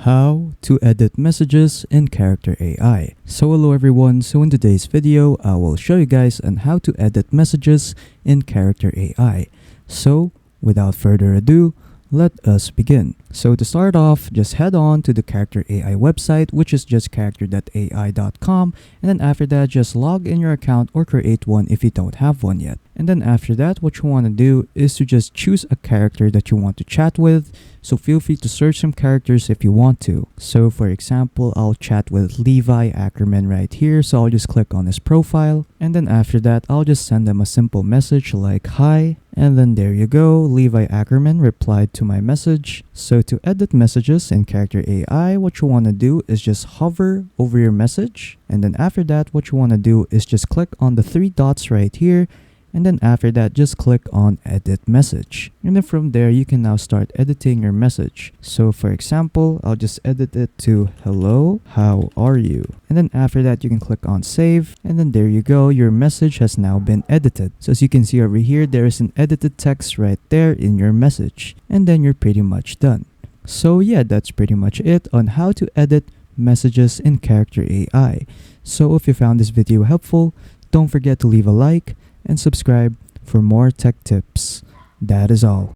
How to edit messages in Character AI. So hello everyone, so in today's video, I will show you guys on how to edit messages in Character AI. So without further ado, let us begin. So to start off, just head on to the Character AI website, which is just character.ai.com, and then after that, just log in your account or create one if you don't have one yet. And then after that, what you want to do is to just choose a character that you want to chat with. So feel free to search some characters if you want to. So for example, I'll chat with Levi Ackerman right here. So I'll just click on his profile. And then after that, I'll just send them a simple message like hi. And then there you go, Levi Ackerman replied to my message. So to edit messages in Character AI, what you want to do is just hover over your message. And then after that, what you want to do is just click on the three dots right here. And then after that, just click on edit message. And then from there, you can now start editing your message. So for example, I'll just edit it to hello, how are you? And then after that, you can click on save. And then there you go, your message has now been edited. So as you can see over here, there is an edited text right there in your message. And then you're pretty much done. So yeah, that's pretty much it on how to edit messages in Character AI. So if you found this video helpful, don't forget to leave a like and subscribe for more tech tips. That is all.